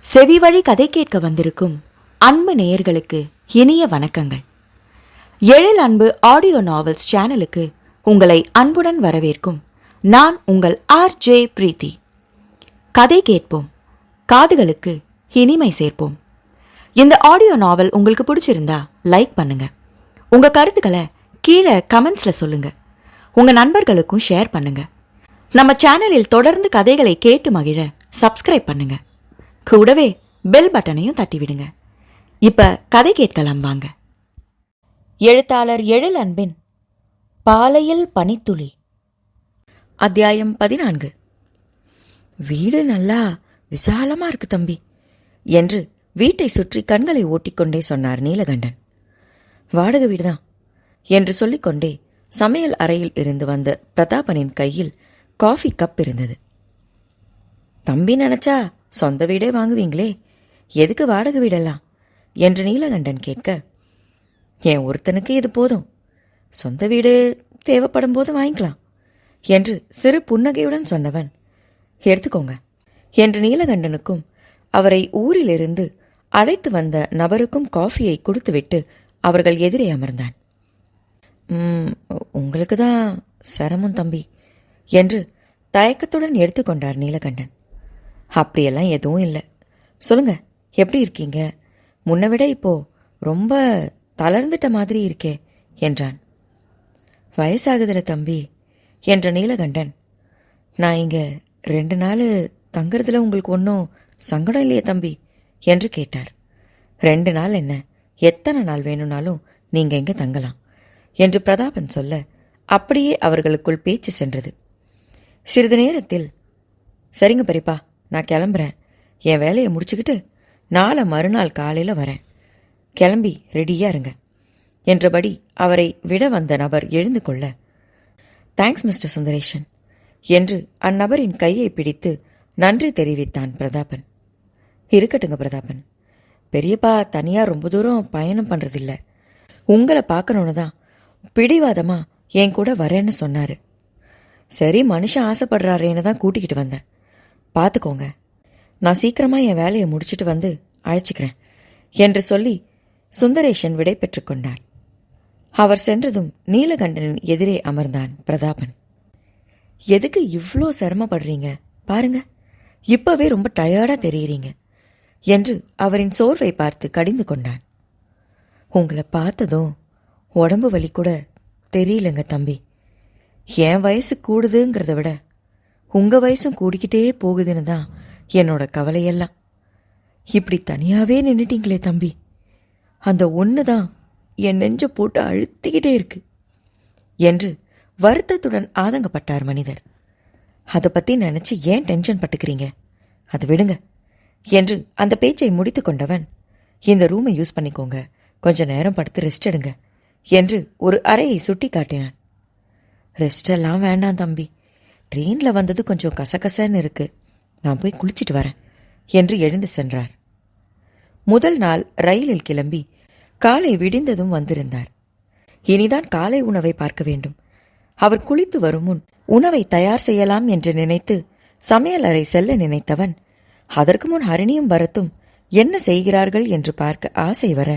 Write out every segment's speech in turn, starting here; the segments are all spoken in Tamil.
செவிவழி கதை கேட்க வந்திருக்கும் அன்பு நேயர்களுக்கு இனிய வணக்கங்கள். எழில் அன்பு ஆடியோ நாவல்ஸ் சேனலுக்கு உங்களை அன்புடன் வரவேற்கும் நான் உங்கள் RJ பிரீத்தி. கதை கேட்போம், காதுகளுக்கு இனிமை சேர்ப்போம். இந்த ஆடியோ நாவல் உங்களுக்கு பிடிச்சிருந்தா லைக் பண்ணுங்க. உங்க கருத்துக்களை கீழே கமெண்ட்ஸ்ல சொல்லுங்க. உங்க நண்பர்களுக்கும் ஷேர் பண்ணுங்க. நம்ம சேனலில் தொடர்ந்து கதைகளை கேட்டு மகிழ சப்ஸ்கிரைப் பண்ணுங்க. கூடவே பெல் பட்டனையும் தட்டிவிடுங்க. இப்ப கதை கேட்கலாம் வாங்க. எழுத்தாளர் எழில் அன்பின் பாலையில் பனித்துளி, அத்தியாயம் 14. வீடு நல்லா விசாலமா இருக்கு தம்பி என்று வீட்டை சுற்றி கண்களை ஓட்டிக்கொண்டே சொன்னார் நீலகண்டன். வாடகை வீடுதான் என்று சொல்லிக்கொண்டே சமையல் அறையில் இருந்து வந்த பிரதாபனின் கையில் காஃபி கப் இருந்தது. தம்பி நினைச்சா சொந்த வீடே வாங்குவீங்களே, எதுக்கு வாடகை வீடெல்லாம் என்று நீலகண்டன் கேட்க, என் ஒருத்தனுக்கு இது போதும், சொந்த வீடு தேவைப்படும் போது வாங்கிக்கலாம் என்று சிறு புன்னகையுடன் சொன்னவன், எடுத்துக்கோங்க என்று நீலகண்டனுக்கும் அவரை ஊரிலிருந்து அழைத்து வந்த நபருக்கும் காஃபியை கொடுத்துவிட்டு அவர்கள் எதிரே அமர்ந்தான். உங்களுக்கு தான் சிரமம் தம்பி என்று தயக்கத்துடன் எடுத்துக்கொண்டார் நீலகண்டன். அப்படியெல்லாம் எதுவும் இல்லை, சொல்லுங்க, எப்படி இருக்கீங்க? முன்ன விட இப்போ ரொம்ப தளர்ந்துட்ட மாதிரி இருக்கே என்றான். வயசாகுதுல தம்பி என்ற நீலகண்டன், நான் இங்க 2 நாள் தங்குறதுல உங்களுக்கு ஒன்றும் சங்கடம் இல்லையே தம்பி என்று கேட்டார். 2 நாள் என்ன, எத்தனை நாள் வேணும்னாலும் நீங்க இங்க தங்கலாம் என்று பிரதாபன் சொல்ல, அப்படியே அவர்களுக்குள் பேச்சு சென்றது. சிறிது நேரத்தில், சரிங்க பெரியப்பா, நான் கிளம்புறேன், என் வேலையை முடிச்சுக்கிட்டு நாளை மறுநாள் காலையில் வரேன், கிளம்பி ரெடியா இருங்க என்றபடி அவரை விட வந்த நபர் எழுந்து கொள்ள, தேங்க்ஸ் மிஸ்டர் சுந்தரேஷன் என்று அந்நபரின் கையை பிடித்து நன்றி தெரிவித்தான் பிரதாபன். இருக்கட்டுங்க பிரதாபன், பெரியப்பா தனியா ரொம்ப தூரம் பயணம் பண்றதில்ல, உங்களை பார்க்கணுன்னு தான் பிடிவாதமா என் கூட வரேன்னு சொன்னாரு. சரி, மனுஷன் ஆசைப்படுறாரேன்னு தான் கூட்டிக்கிட்டு வந்தேன், பார்த்துக்கோங்க, நான் சீக்கிரமா என் வேலையை முடிச்சுட்டு வந்து அழைச்சிக்கிறேன் என்று சொல்லி சுந்தரேஷன் விடை பெற்றுக் கொண்டார். அவர் சென்றதும் நீலகண்டனின் எதிரே அமர்ந்தான் பிரதாபன். எதுக்கு இவ்ளோ சிரமப்படுறீங்க பாருங்க, இப்பவே ரொம்ப டயர்டா தெரியுறீங்க என்று அவரின் சோர்வை பார்த்து கடிந்து கொண்டான். உங்களை பார்த்ததும் உடம்பு வலி கூட தெரியலங்க தம்பி, என் வயசு கூடுதுங்கிறத விட உங்க வயசும் கூடிக்கிட்டே போகுதுன்னு தான் என்னோட கவலையெல்லாம். இப்படி தனியாவே நின்னுட்டீங்களே தம்பி, அந்த ஒண்ணுதான் என் நெஞ்ச போட்டு அழுத்திக்கிட்டே இருக்கு என்று வருத்தத்துடன் ஆதங்கப்பட்டார் மனிதர். அதை பத்தி நினைச்சு ஏன் டென்ஷன் பட்டுக்கிறீங்க, அது விடுங்க என்று அந்த பேச்சை முடித்து கொண்டவன், இந்த ரூமை யூஸ் பண்ணிக்கோங்க, கொஞ்ச நேரம் படுத்து ரெஸ்ட் எடுங்க என்று ஒரு அறையை சுட்டி காட்டினான். ரெஸ்ட் எல்லாம் வேண்டாம் தம்பி, ட்ரெயின்ல வந்தது கொஞ்சம் கசகசன்னு இருக்கு, நான் போய் குளிச்சிட்டு வரேன் என்று எழுந்து சென்றார். முதல் நாள் ரயிலில் கிளம்பி காலை விடிந்ததும் வந்திருந்தார். இனிதான் காலை உணவை பார்க்க வேண்டும். அவர் குளித்து வரும் முன் உணவை தயார் செய்யலாம் என்று நினைத்து சமையல் அறை செல்ல நினைத்தவன், அதற்கு முன் ஹரிணியும் பரத்தும் என்ன செய்கிறார்கள் என்று பார்க்க ஆசை வர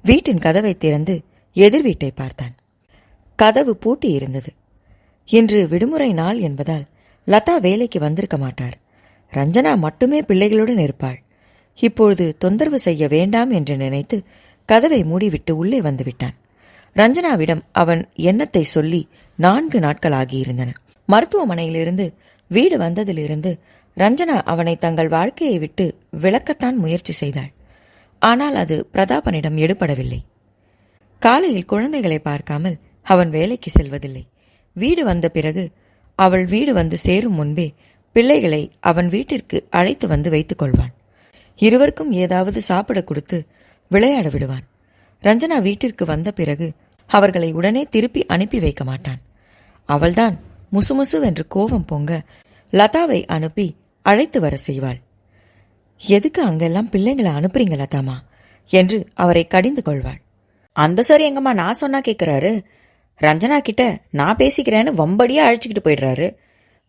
வீட்டின் கதவை திறந்து எதிர் வீட்டை பார்த்தான். கதவு பூட்டி இருந்தது. இன்று விடுமுறை நாள் என்பதால் லதா வேலைக்கு வந்திருக்க மாட்டார். ரஞ்சனா மட்டுமே பிள்ளைகளுடன் இருப்பாள். இப்பொழுது தொந்தரவு செய்ய வேண்டாம் என்று நினைத்து கதவை மூடிவிட்டு உள்ளே வந்துவிட்டான். ரஞ்சனாவிடம் அவன் எண்ணத்தை சொல்லி 4 நாட்கள் ஆகியிருந்தன. மருத்துவமனையிலிருந்து வீடு வந்ததிலிருந்து ரஞ்சனா அவனை தங்கள் வாழ்க்கையை விட்டு விலக்கத்தான் முயற்சி செய்தாள். ஆனால் அது பிரதாபனிடம் எடுபடவில்லை. காலையில் குழந்தைகளை பார்க்காமல் அவன் வேலைக்கு செல்வதில்லை. வீடு வந்த பிறகு அவள் வீடு வந்து சேரும் முன்பே பிள்ளைகளை அவன் வீட்டிற்கு அழைத்து வந்து வைத்துக் கொள்வான். இருவருக்கும் ஏதாவது சாப்பிட கொடுத்து விளையாட விடுவான். ரஞ்சனா வீட்டிற்கு வந்த பிறகு அவர்களை உடனே திருப்பி அனுப்பி வைக்க மாட்டான். அவள்தான் முசுமுசுவென்று கோபம் பொங்க லதாவை அனுப்பி அழைத்து வர செய்வாள். எதுக்கு அங்கெல்லாம் பிள்ளைங்களை அனுப்புறீங்க லதாமா என்று அவரை கடிந்து கொள்வாள். அந்த சார் எங்கம்மா நான் சொன்னா கேட்கிறாரு, ரஞ்சனா கிட்ட நான் பேசிக்கிறேன்னு வம்படியா அழைச்சிக்கிட்டு போயிடுறாரு,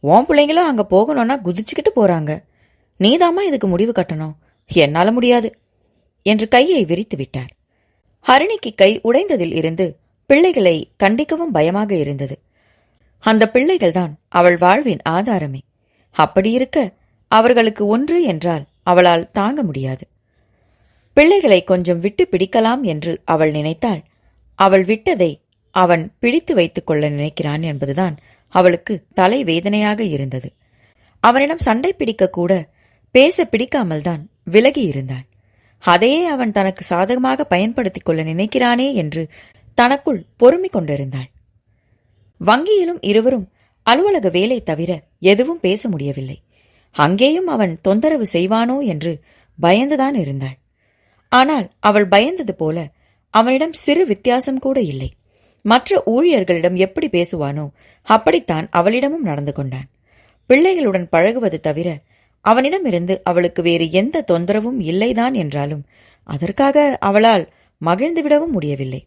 உன் பிள்ளைங்களும் அங்க போகணும்னா குதிச்சுக்கிட்டு போறாங்க, நீதாம்மா இதுக்கு முடிவு கட்டணும் என்னால முடியாது என்று கையை விரித்து விட்டார். ஹரிணிக்கு கை உடைந்ததில் இருந்து பிள்ளைகளை கண்டிக்கவும் பயமாக இருந்தது. அந்த பிள்ளைகள்தான் அவள் வாழ்வின் ஆதாரமே. அப்படியிருக்க அவர்களுக்கு ஒன்று என்றால் அவளால் தாங்க முடியாது. பிள்ளைகளை கொஞ்சம் விட்டு பிடிக்கலாம் என்று அவள் நினைத்தாள். அவள் விட்டதை அவன் பிடித்து வைத்துக் கொள்ள நினைக்கிறான் என்பதுதான் அவளுக்கு தலைவேதனையாக இருந்தது. அவனிடம் சண்டை பிடிக்கக்கூட பேச பிடிக்காமல் தான் விலகி இருந்தாள். அதையே அவன் தனக்கு சாதகமாக பயன்படுத்திக் கொள்ள நினைக்கிறானே என்று தனக்குள் பொறுமிக் கொண்டிருந்தாள். வங்கியிலும் இருவரும் அலுவலக வேலை தவிர எதுவும் பேச முடியவில்லை. அங்கேயும் அவன் தொந்தரவு செய்வானோ என்று பயந்துதான் இருந்தாள். ஆனால் அவள் பயந்தது போல அவனிடம் சிறு வித்தியாசம் கூட இல்லை. மற்ற ஊழியர்களிடம் எப்படி பேசுவானோ அப்படித்தான் அவளிடமும் நடந்து கொண்டான். பிள்ளைகளுடன் பழகுவது தவிர அவனிடமிருந்து அவளுக்கு வேறு எந்த தொந்தரவும் இல்லைதான் என்றாலும் அதற்காக அவளால் மகிழ்ந்துவிடவும் முடியவில்லை.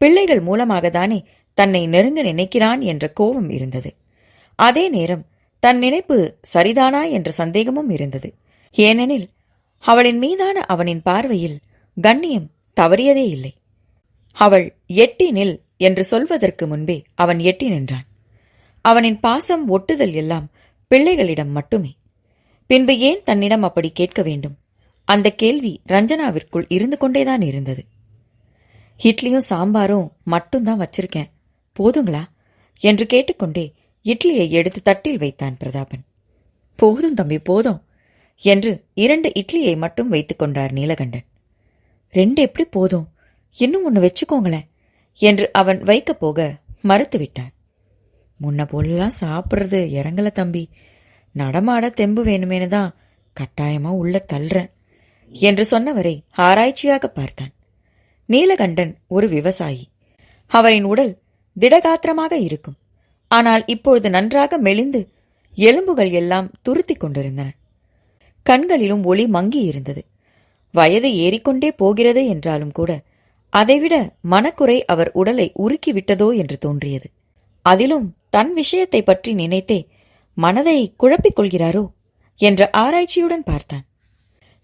பிள்ளைகள் மூலமாகத்தானே தன்னை நெருங்க நினைக்கிறான் என்ற கோபம் இருந்தது. அதே நேரம் தன் நினைப்பு சரிதானா என்ற சந்தேகமும் இருந்தது. ஏனெனில் அவளின் மீதான அவனின் பார்வையில் கண்ணியம் தவறியதே இல்லை. அவள் எட்டி நில் என்று சொல்வதற்கு முன்பே அவன் எட்டி நின்றான். அவனின் பாசம் ஒட்டுதல் எல்லாம் பிள்ளைகளிடம் மட்டுமே. பின்பு ஏன் தன்னிடம் அப்படி கேட்க வேண்டும்? அந்த கேள்வி ரஞ்சனாவிற்குள் இருந்து கொண்டேதான் இருந்தது. இட்லியும் சாம்பாரும் மட்டும்தான் வச்சிருக்கேன், போதுங்களா என்று கேட்டுக்கொண்டே இட்லியை எடுத்து தட்டில் வைத்தான் பிரதாபன். போதும் தம்பி, போதும் என்று 2 இட்லியை மட்டும் வைத்துக் கொண்டார் நீலகண்டன். 2 எப்படி போதும், இன்னும் 1 வச்சுக்கோங்களேன் என்று அவன் வைக்கப் போக மறுத்துவிட்டார். முன்ன போலெல்லாம் சாப்பிட்றது இறங்கல தம்பி, நடமாட தெம்பு வேணுமேனு தான் கட்டாயமா உள்ள தள்ளுறேன் என்று சொன்னவரை ஆராய்ச்சியாக பார்த்தான். நீலகண்டன் ஒரு விவசாயி. அவரின் உடல் திடகாத்திரமாக இருக்கும். ஆனால் இப்பொழுது நன்றாக மெலிந்து எலும்புகள் எல்லாம் துருத்திக் கொண்டிருந்தன. கண்களிலும் ஒளி மங்கி இருந்தது. வயது ஏறிக்கொண்டே போகிறது என்றாலும் கூட அதைவிட மனக்குறை அவர் உடலை உருக்கிவிட்டதோ என்று தோன்றியது. அதிலும் தன் விஷயத்தை பற்றி நினைத்தே மனதை குழப்பிக் கொள்கிறாரோ என்ற ஆராய்ச்சியுடன் பார்த்தான்.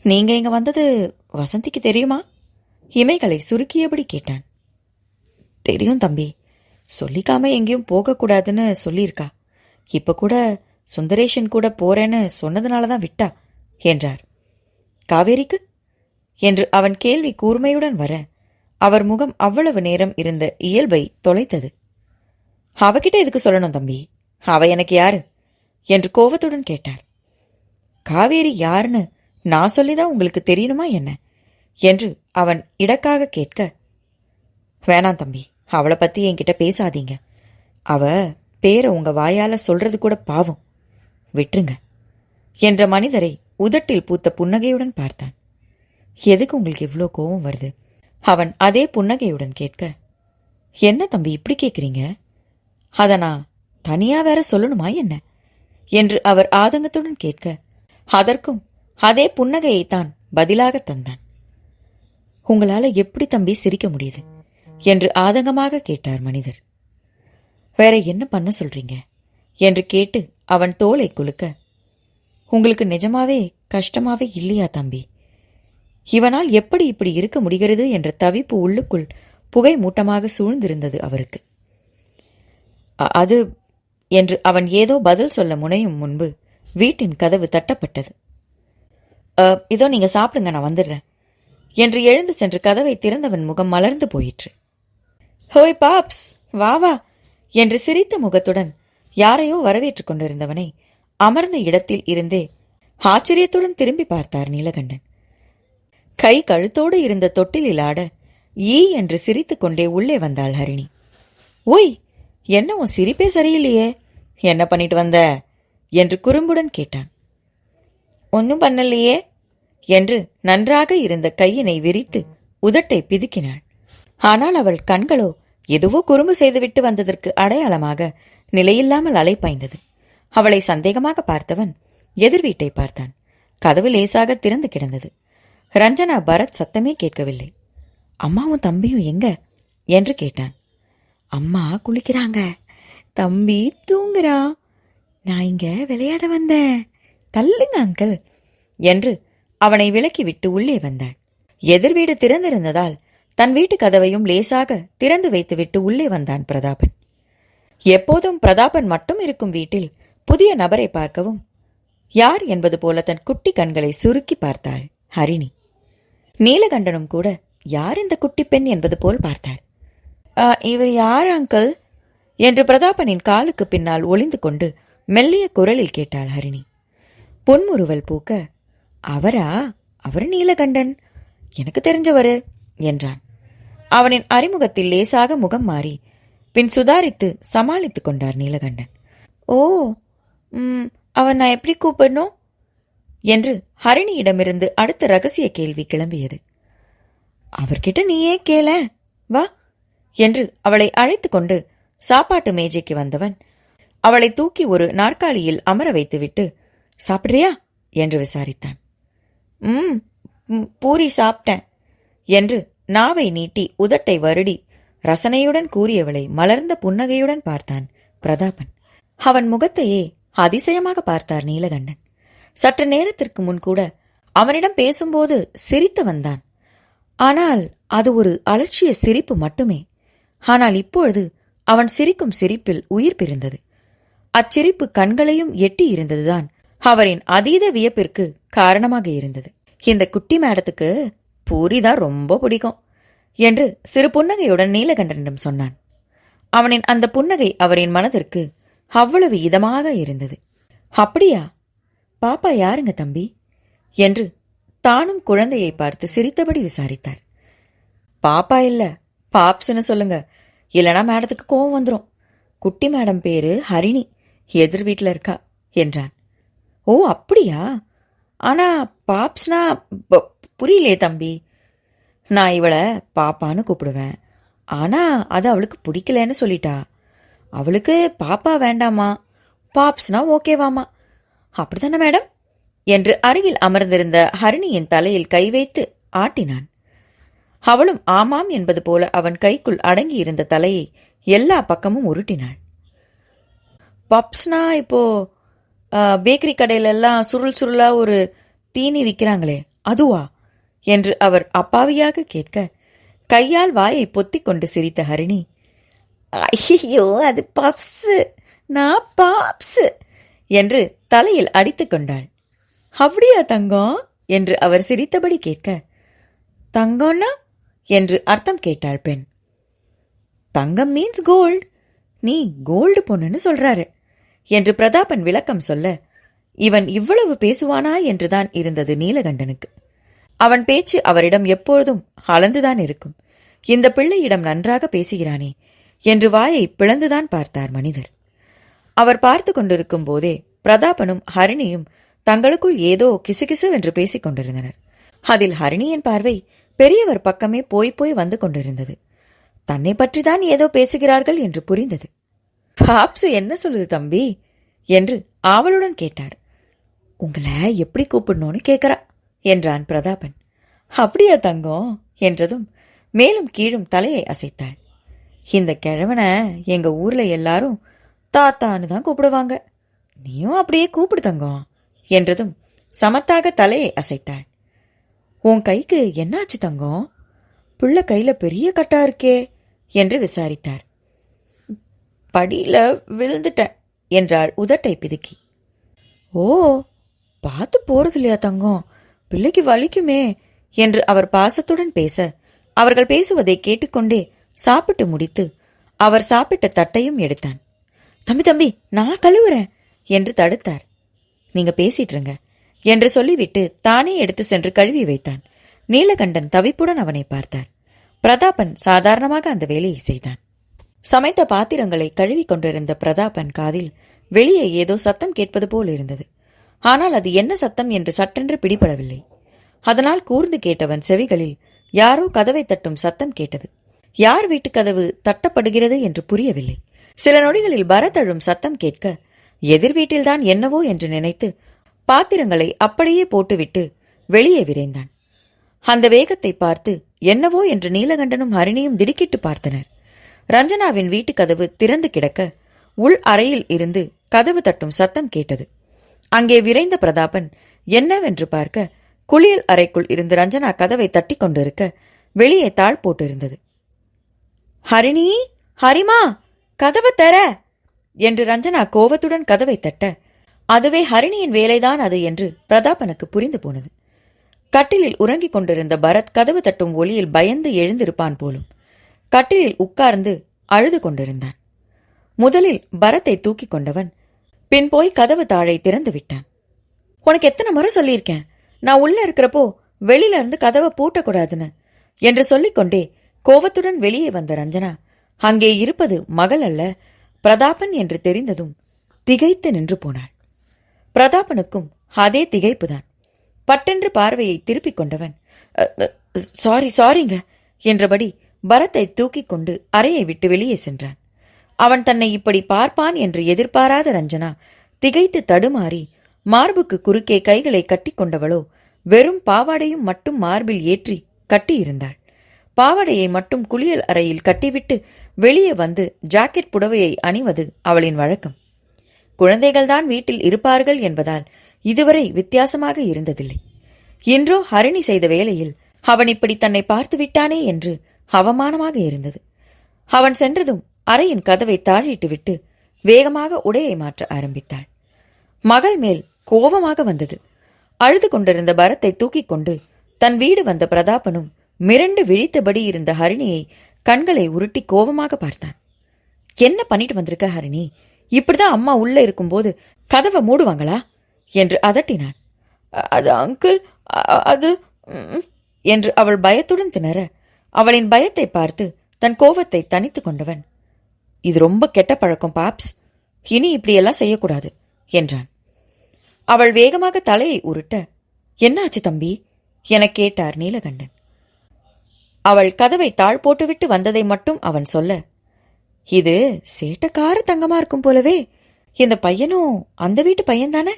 நீங்க இங்க வந்தது வசந்திக்கு தெரியுமா? இமைகளை சுருக்கியபடி கேட்டான். தெரியும் தம்பி, சொல்லிக்காம எங்கேயும் போகக்கூடாதுன்னு சொல்லியிருக்கா. இப்ப கூட சுந்தரேஷன் கூட போறேன்னு சொன்னதுனாலதான் விட்டா என்றார். காவேரிக்கு என்று அவன் கேள்வி கூர்மையுடன் வர அவர் முகம் அவ்வளவு நேரம் இருந்த இயல்பை தொலைத்தது. அவகிட்ட எதுக்கு சொல்லணும் தம்பி, அவ எனக்கு யாரு என்று கோபத்துடன் கேட்டார். காவேரி யாருன்னு நான் சொல்லிதான் உங்களுக்கு தெரியணுமா என்ன என்று அவன் இடக்காக கேட்க, வேணாம் தம்பி, அவளை பத்தி என்கிட்ட பேசாதீங்க. அவ பேரை உங்க வாயால சொல்றது கூட பாவம், விட்டுருங்க என்ற மனிதரை உதட்டில் பூத்த புன்னகையுடன் பார்த்தான். எதுக்கு உங்களுக்கு இவ்வளோ கோபம் வருது? அவன் அதே புன்னகையுடன் கேட்க, என்ன தம்பி இப்படி கேட்குறீங்க? அத நான் தனியா வேற சொல்லணுமா என்ன என்று அவர் ஆதங்கத்துடன் கேட்க, அதற்கும் அதே புன்னகையைத்தான் பதிலாக தந்தான். உங்களால எப்படி தம்பி சிரிக்க முடியுது என்று ஆதங்கமாக கேட்டார் மனிதர். வேற என்ன பண்ண சொல்றீங்க என்று கேட்டு அவன் தோளை குலுக்க, உங்களுக்கு நிஜமாவே கஷ்டமாவே இல்லையா தம்பி? இவனால் எப்படி இப்படி இருக்க முடிகிறது என்ற தவிப்பு உள்ளுக்குள் புகை மூட்டமாக சூழ்ந்திருந்தது அவருக்கு. அது என்று அவன் ஏதோ பதில் சொல்ல முனையும் முன்பு வீட்டின் கதவு தட்டப்பட்டது. இதோ நீங்க சாப்பிடுங்க, நான் வந்துடுறேன் என்று எழுந்து சென்று கதவை திறந்தவன் முகம் மலர்ந்து போயிற்று. ஹோய் பாப்ஸ், வா வா என்று சிரித்த முகத்துடன் யாரையோ வரவேற்றுக் கொண்டிருந்தவனை அமர்ந்த இடத்தில் இருந்தே ஆச்சரியத்துடன் திரும்பி பார்த்தார் நீலகண்டன். கை கழுத்தோடு இருந்த தொட்டிலில் ஆட ஈ என்று சிரித்துக் கொண்டே உள்ளே வந்தாள் ஹரிணி. ஓய், என்ன உன் சிரிப்பே சரியில்லையே, என்ன பண்ணிட்டு வந்த என்று குறும்புடன் கேட்டான். ஒன்னும் பண்ணலையே என்று நன்றாக இருந்த கையினை விரித்து உதட்டை பிதுக்கினாள். ஆனால் அவள் கண்களோ எதுவோ குறும்பு செய்துவிட்டு வந்ததற்கு அடையாளமாக நிலையில்லாமல் அலைப்பாய்ந்தது. அவளை சந்தேகமாக பார்த்தவன் எதிர் வீட்டை பார்த்தான். கதவு லேசாக திறந்து கிடந்தது. ரஞ்சனா பரத் சத்தமே கேட்கவில்லை. அம்மாவும் தம்பியும் எங்க என்று கேட்டான். அம்மா குளிக்கிறாங்க, தம்பி தூங்குறா, நான் இங்க விளையாட வந்தேன், தள்ளுங்க அங்கிள் என்று அவனை விலக்கிவிட்டு உள்ளே வந்தாள். எதிர் வீடு திறந்திருந்ததால் தன் வீட்டு கதவையும் லேசாக திறந்து வைத்துவிட்டு உள்ளே வந்தான் பிரதாபன். எப்போதும் பிரதாபன் மட்டும் இருக்கும் வீட்டில் புதிய நபரை பார்க்கவும் யார் என்பது போல தன் குட்டி கண்களை சுருக்கி பார்த்தாள் ஹரிணி. நீலகண்டனும் கூட யார் இந்த குட்டி பெண் என்பது போல் பார்த்தார். இவர் யார் அங்கிள் என்று பிரதாபனின் காலுக்கு பின்னால் ஒளிந்து கொண்டு மெல்லிய குரலில் கேட்டாள் ஹரிணி. புன்முறுவல் பூக்க, அவரா? அவர் நீலகண்டன், எனக்கு தெரிஞ்சவரு என்றான். அவனின் அறிமுகத்தில் லேசாக முகம் மாறி பின் சுதாரித்து சமாளித்துக் கொண்டார் நீலகண்டன். ஓ, அவன் நான் எப்படி கூப்பிடணும் என்று ஹரிணியிடமிருந்து அடுத்த ரகசிய கேள்வி கிளம்பியது. அவர்கிட்ட நீயே கேள, வா என்று அவளை அழைத்து கொண்டு சாப்பாட்டு மேஜைக்கு வந்தவன் அவளை தூக்கி ஒரு நாற்காலியில் அமர வைத்துவிட்டு, சாப்பிட்றியா என்று விசாரித்தான். பூரி சாப்பிட்டேன் என்று நாவை நீட்டி உதட்டை வருடி ரசனையுடன் கூறியவளை மலர்ந்த புன்னகையுடன் பார்த்தான் பிரதாபன். அவன் முகத்தையே அதிசயமாக பார்த்தார் நீலகண்டன். சற்று நேரத்திற்கு முன் கூட அவனிடம் பேசும்போது சிரித்து வந்தான். ஆனால் அது ஒரு அலட்சிய சிரிப்பு மட்டுமே. ஆனால் இப்பொழுது அவன் சிரிக்கும் சிரிப்பில் உயிர் பிறந்தது. அச்சிரிப்பு கண்களையும் எட்டி இருந்ததுதான் அவரின் அதீத வியப்பிற்கு காரணமாக இருந்தது. இந்த குட்டி மேடத்துக்கு பூரிதான் ரொம்ப பிடிக்கும் என்று சிறு புன்னகையுடன் நீலகண்டனிடம் சொன்னான். அவனின் அந்த புன்னகை அவரின் மனதிற்கு அவ்வளவு இதமாக இருந்தது. அப்படியா? பாப்பா யாருங்க தம்பி என்று தானும் குழந்தையை பார்த்து சிரித்தபடி விசாரித்தார். பாப்பா இல்ல, பாப்ஸ்ன்னு சொல்லுங்க, இல்லனா மேடத்துக்கு கோவம் வந்துடும். குட்டி மேடம் பேரு ஹரிணி, எதிர் வீட்டில் இருக்கா என்றான். ஓ அப்படியா? ஆனா பாப்ஸ்னா புரியலையே தம்பி. நான் இவளை பாப்பான்னு கூப்பிடுவேன், ஆனா அது அவளுக்கு பிடிக்கலன்னு சொல்லிட்டா. அவளுக்கு பாப்பா வேண்டாமா, பாப்ஸ்னா ஓகேவாமா. அப்படித்தானே மேடம் என்று அருகில் அமர்ந்திருந்த ஹரிணியின் தலையில் கை வைத்து ஆட்டினான். அவளும் ஆமாம் என்பது போல அவன் கைக்குள் அடங்கி இருந்த தலையை எல்லா பக்கமும் உருட்டினாள். பப்ஸ்னா இப்போ பேக்கரி கடையிலெல்லாம் சுருள் சுருளா ஒரு தீனி விற்கிறாங்களே, அதுவா என்று அவர் அப்பாவியாக கேட்க கையால் வாயை பொத்திக் கொண்டு சிரித்த ஹரிணி, ஐயோ அது பப்ஸ், நான் பாப்ஸ் என்று தலையில் அடித்துக் கொண்டாள். அப்படியா தங்கம் என்று அவர் சிரித்தபடி கேட்க, தங்கம்னா என்று அர்த்தம் கேட்டாள் பெண். தங்கம் மீன்ஸ் கோல்டு, நீ கோல்டு பொண்ணுன்னு சொல்றாரு என்று பிரதாபன் விளக்கம் சொல்ல, இவன் இவ்வளவு பேசுவானா என்றுதான் இருந்தது நீலகண்டனுக்கு. அவன் பேச்சு அவரிடம் எப்பொழுதும் அளந்துதான் இருக்கும். இந்த பிள்ளையிடம் நன்றாக பேசுகிறானே என்று வாயை பிளந்துதான் பார்த்தார் மனிதர். அவர் பார்த்து கொண்டிருக்கும் போதே பிரதாபனும் ஹரிணியும் தங்களுக்குள் ஏதோ கிசுகிசுவென்று பேசிக் கொண்டிருந்தனர். அதில் ஹரிணியின் பார்வை பெரியவர் பக்கமே போய் போய் வந்து கொண்டிருந்தது. தன்னை பற்றிதான் ஏதோ பேசுகிறார்கள் என்று புரிந்தது. பாப்ஸ் என்ன சொல்லுது தம்பி என்று ஆவலுடன் கேட்டார். உங்களை எப்படி கூப்பிடணும்னு கேட்கறா என்றான் பிரதாபன். அப்படியா தங்கம் என்றதும் மேலும் கீழும் தலையை அசைத்தாள். இந்த கிழவனை எங்க ஊர்ல எல்லாரும் தாத்தான்னு தான் கூப்பிடுவாங்க, நீயும் அப்படியே கூப்பிடு தங்கம் என்றதும் சமத்தாக தலையை அசைத்தாள். உன் கைக்கு என்னாச்சு தங்கம், புள்ள கையில பெரிய கட்டா இருக்கே என்று விசாரித்தார். படியில விழுந்துட்டேன் என்றாள் உதட்டை பிதுக்கி. ஓ, பார்த்து போறது இல்லையா தங்கம், பிள்ளைக்கு வலிக்குமே என்று அவர் பாசத்துடன் பேச, அவர்கள் பேசுவதை கேட்டுக்கொண்டே சாப்பிட்டு முடித்து அவர் சாப்பிட்ட தட்டையும் எடுத்தான். தம்பி தம்பி நான் கழுவுறேன் என்று தடுத்தார். நீங்க பேசிட்டுருங்க என்று சொல்லிவிட்டு தானே எடுத்து சென்று கழுவி வைத்தான். நீலகண்டன் தவிப்புடன் அவனை பார்த்தார். பிரதாபன் சாதாரணமாக அந்த வேலையை செய்தான். சமைத்த பாத்திரங்களை கழுவி கொண்டிருந்த பிரதாபன் காதில் வெளியே ஏதோ சத்தம் கேட்பது போல் இருந்தது. ஆனால் அது என்ன சத்தம் என்று சட்டென்று பிடிபடவில்லை. அதனால் கூர்ந்து கேட்டவன் செவிகளில் யாரோ கதவை தட்டும் சத்தம் கேட்டது. யார் வீட்டு கதவு தட்டப்படுகிறது என்று புரியவில்லை. சில நொடிகளில் பரதழும் சத்தம் கேட்க எதிர் வீட்டில்தான் என்னவோ என்று நினைத்து பாத்திரங்களை அப்படியே போட்டுவிட்டு வெளியே விரைந்தான். அந்த வேகத்தை பார்த்து என்னவோ என்று நீலகண்டனும் ஹரிணியும் திடுக்கிட்டு பார்த்தனர். ரஞ்சனாவின் வீட்டு கதவு திறந்து கிடக்க உள் அறையில் இருந்து கதவு தட்டும் சத்தம் கேட்டது. அங்கே விரைந்த பிரதாபன் என்னவென்று பார்க்க குளியல் அறைக்குள் இருந்து ரஞ்சனா கதவை தட்டி கொண்டிருக்க வெளியே தாழ் போட்டிருந்தது. ஹரிணி, ஹரிமா, கதவை தர என்று ரஞ்சனா கோவத்துடன் கதவை தட்ட அதுவே ஹரிணியின் வேலைதான் அது என்று பிரதாபனுக்கு புரிந்து போனது. கட்டிலில் உறங்கிக் கொண்டிருந்த பரத் கதவு தட்டும் ஒலியில் பயந்து எழுந்திருப்பான் போலும். கட்டிலில் உட்கார்ந்து அழுது கொண்டிருந்தான். முதலில் பரத்தை தூக்கிக் கொண்டவன் பின் போய் கதவு தாழை திறந்து விட்டான். உனக்கு எத்தனை முறை சொல்லியிருக்கேன், நான் உள்ள இருக்கிறப்போ வெளியில இருந்து கதவை பூட்டக்கூடாதுன்னு என்று சொல்லிக்கொண்டே கோவத்துடன் வெளியே வந்த ரஞ்சனா அங்கே இருப்பது மகள் அல்ல பிரதாபன் என்று தெரிந்ததும் திகைத்து நின்று போனாள். பிரதாபனுக்கும் அதே திகைப்புதான். பட்டென்று பார்வையை திருப்பிக் கொண்டவன் சாரிங்க என்றபடி பரத்தை தூக்கிக் கொண்டு அறையை விட்டு வெளியே சென்றான். அவன் தன்னை இப்படி பார்ப்பான் என்று எதிர்பாராத ரஞ்சனா திகைத்து தடுமாறி மார்புக்கு குறுக்கே கைகளை கட்டிக்கொண்டவளோ வெறும் பாவாடையும் மட்டும் மார்பில் ஏற்றி கட்டியிருந்தாள். பாவாடையை மட்டும் குளியல் அறையில் கட்டிவிட்டு வெளியே வந்து ஜாக்கெட் புடவையை அணிவது அவளின் வழக்கம். குழந்தைகள்தான் வீட்டில் இருப்பார்கள் என்பதால் இதுவரை வித்தியாசமாக இருந்ததில்லை. இன்றோ ஹரிணி செய்த வேளையில் அவன் இப்படி தன்னை பார்த்து விட்டானே என்று அவமானமாக இருந்தது. அவன் சென்றதும் அறையின் கதவை தாழிட்டுவிட்டு வேகமாக உடையை மாற்ற ஆரம்பித்தாள். மகள் மேல் கோபமாக வந்தது. அழுது கொண்டிருந்த பரத்தை தூக்கிக் கொண்டு தன் வீடு வந்த பிரதாபனும் மிரண்டு விழித்தபடி இருந்த ஹரிணியை கண்களை உருட்டி கோபமாக பார்த்தான். என்ன பண்ணிட்டு வந்திருக்க ஹரிணி? இப்படிதான் அம்மா உள்ள இருக்கும்போது கதவை மூடுவாங்களா என்று அதட்டினான். அது அங்கிள், அது என்று அவள் பயத்துடன் திணற அவளின் பயத்தை பார்த்து தன் கோபத்தை தனித்து கொண்டவன், இது ரொம்ப கெட்ட பழக்கம் பாப்ஸ், இனி இப்படியெல்லாம் செய்யக்கூடாது என்றான். அவள் வேகமாக தலையை உருட்ட, என்னாச்சு தம்பி என கேட்டார் நீலகண்டன். அவள் கதவை தாழ் போட்டுவிட்டு வந்ததை மட்டும் அவன் சொல்ல, இது சேட்டக்கார தங்கமா இருக்கும் போலவே, இந்த பையனும் அந்த வீட்டு பையன்தானே,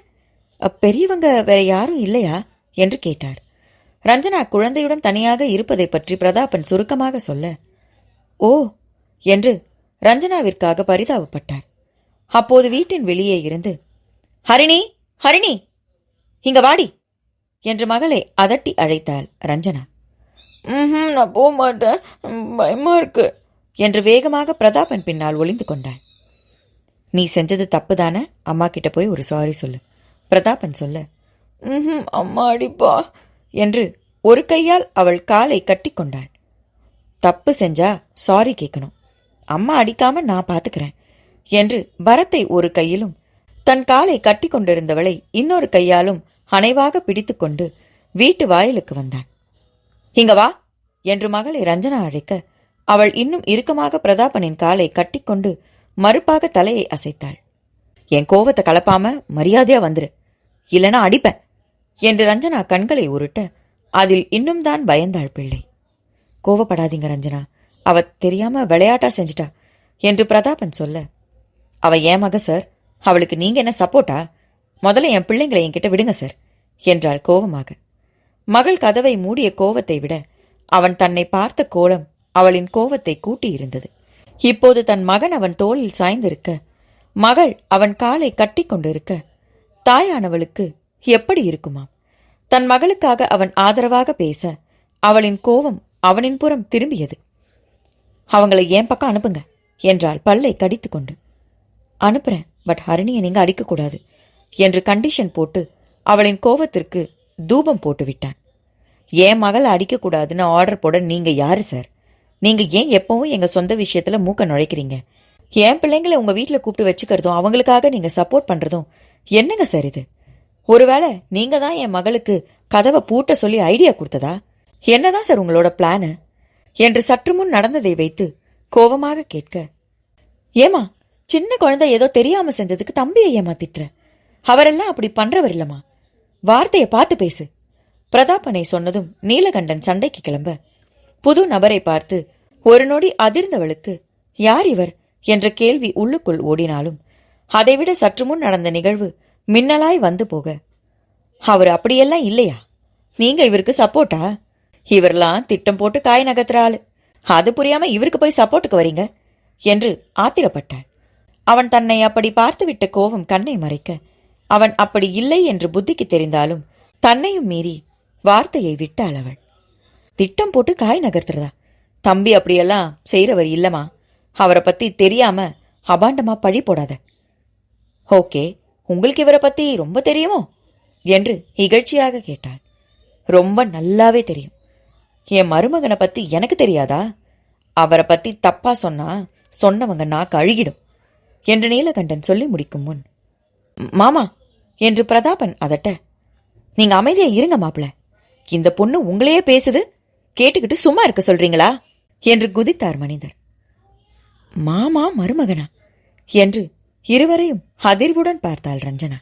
பெரியவங்க வேற யாரும் இல்லையா என்று கேட்டார். ரஞ்சனா குழந்தையுடன் தனியாக இருப்பதை பற்றி பிரதாபன் சுருக்கமாக சொல்ல, ஓ என்று ரஞ்சனாவிற்காக பரிதாபப்பட்டார். அப்போது வீட்டின் வெளியே இருந்து, ஹரிணி, ஹரிணி, இங்க வாடி என்று மகளை அதட்டி அழைத்தாள் ரஞ்சனா. நான் போக மாட்டேன், பயமா இருக்கு என்று வேகமாக பிரதாபன் பின்னால் ஒளிந்து கொண்டாள். நீ செஞ்சது தப்புதானே, அம்மா கிட்ட போய் ஒரு சாரி சொல்லு பிரதாபன் சொல்ல, அம்மா அடிப்பா என்று ஒரு கையால் அவள் காலை கட்டி கொண்டாள். தப்பு செஞ்சா சாரி கேட்கணும், அம்மா அடிக்காம நான் பாத்துக்கிறேன் என்று பரத்தை ஒரு கையிலும் தன் காலை கட்டி கொண்டிருந்தவளை இன்னொரு கையாலும் அணைவாக பிடித்துக்கொண்டு வீட்டு வாயிலுக்கு வந்தான். இங்க வா என்று மகளை ரஞ்சனா அழைக்க அவள் இன்னும் இறுக்கமாக பிரதாபனின் காலை கட்டிக்கொண்டு மறுப்பாக தலையை அசைத்தாள். என் கோவத்தை கலப்பாம மரியாதையா வந்துரு, இல்லனா அடிப்பேன் என்று ரஞ்சனா கண்களை உருட்ட அதில் இன்னும் தான் பயந்தாள் பிள்ளை. கோவப்படாதீங்க ரஞ்சனா, அவ தெரியாம விளையாட்டா செஞ்சிட்டா என்று பிரதாபன் சொல்ல, அவ ஏன் மக சார், அவளுக்கு நீங்க என்ன சப்போர்ட்டா? முதல்ல என் பிள்ளைங்களை என்கிட்ட விடுங்க சார் என்றாள் கோபமாக. மகள் கதவை மூடிய கோவத்தை விட அவன் தன்னை பார்த்த கோலம் அவளின் கோவத்தை கூட்டியிருந்தது. இப்போது தன் மகன் அவன் தோளில் சாய்ந்திருக்க, மகள் அவன் காலை கட்டி கொண்டிருக்க தாயானவளுக்கு எப்படி இருக்குமாம்? தன் மகளுக்காக அவன் ஆதரவாக பேச அவளின் கோபம் அவனின் புறம் திரும்பியது. அவங்களை ஏன் பக்கம் அனுப்புங்க என்றாள் பல்லை கடித்து கொண்டு. அனுப்புறேன், பட் ஹரிணியை நீங்க அடிக்கக்கூடாது என்று கண்டிஷன் போட்டு அவளின் கோபத்திற்கு தூபம் போட்டு விட்டான். ஏன் மகளை அடிக்கக்கூடாதுன்னு ஆர்டர் போட நீங்க யாரு சார்? நீங்க ஏன் எப்பவும் எங்க சொந்த விஷயத்துல மூக்க நுழைக்கிறீங்க? என் பிள்ளைங்களை உங்க வீட்டுல கூப்பிட்டு வச்சுக்கிறதும் அவங்களுக்காக நீங்க சப்போர்ட் பண்றதும் என்னங்க சார் இது? ஒருவேளை நீங்க தான் என் மகளுக்கு கதவை பூட்ட சொல்லி ஐடியா கொடுத்ததா? என்னதான் சார் உங்களோட பிளானு என்று சற்று முன் நடந்ததை வைத்து கோபமாக கேட்க, ஏமா சின்ன குழந்தை ஏதோ தெரியாம செஞ்சதுக்கு தம்பியை ஏமாத்திட்டுற, அவரெல்லாம் அப்படி பண்றவர் இல்லமா, வார்த்தையை பார்த்து பேசு. பிரதாபனை சொன்னதும் நீலகண்டன் சண்டைக்கு கிளம்ப புது நபரை பார்த்து ஒரு நொடி அதிர்ந்தவளுக்கு யார் இவர் என்ற கேள்வி உள்ளுக்குள் ஓடினாலும் அதைவிட சற்று முன் நடந்த நிகழ்வு மின்னலாய் வந்து போக, அவர் அப்படியெல்லாம் இல்லையா, நீங்க இவருக்கு சப்போர்ட்டா? இவரெல்லாம் திட்டம் போட்டு காய் நகர்த்துற ஆளு, அது புரியாம இவருக்கு போய் சப்போர்ட்டுக்கு வரீங்க என்று ஆத்திரப்பட்டாள். அவன் தன்னை அப்படி பார்த்துவிட்ட கோபம் கண்ணை மறைக்க, அவன் அப்படி இல்லை என்று புத்திக்கு தெரிந்தாலும் தன்னையும் மீறி வார்த்தையை விட்டாள் அவள். திட்டம் போட்டு காய் நகர்த்துறதா? தம்பி அப்படியெல்லாம் செய்யறவர் இல்லமா. அவரை பத்தி தெரியாம அபாண்டமா பழி போடாத. ஓகே, உங்களுக்கு இவரை பத்தி ரொம்ப தெரியுமோ என்று இகழ்ச்சியாக கேட்டாள். ரொம்ப நல்லாவே தெரியும். என் மருமகனை பத்தி எனக்கு தெரியாதா? அவரை பத்தி தப்பா சொன்னா சொன்னவங்க நாக்கு அழுகிடும் என்று நீலகண்டன் சொல்லி முடிக்கும் முன், மாமா என்று பிரதாபன் அதட்ட, நீங்க அமைதியா இருங்க மாப்பிள, இந்த பொண்ணு உங்களையே பேசுது, கேட்டுக்கிட்டு சும்மா இருக்க சொல்றீங்களா என்று குதித்தார் மனிதர். மாமா மருமகனா என்று இருவரையும் அதிர்வுடன் பார்த்தாள் ரஞ்சனா.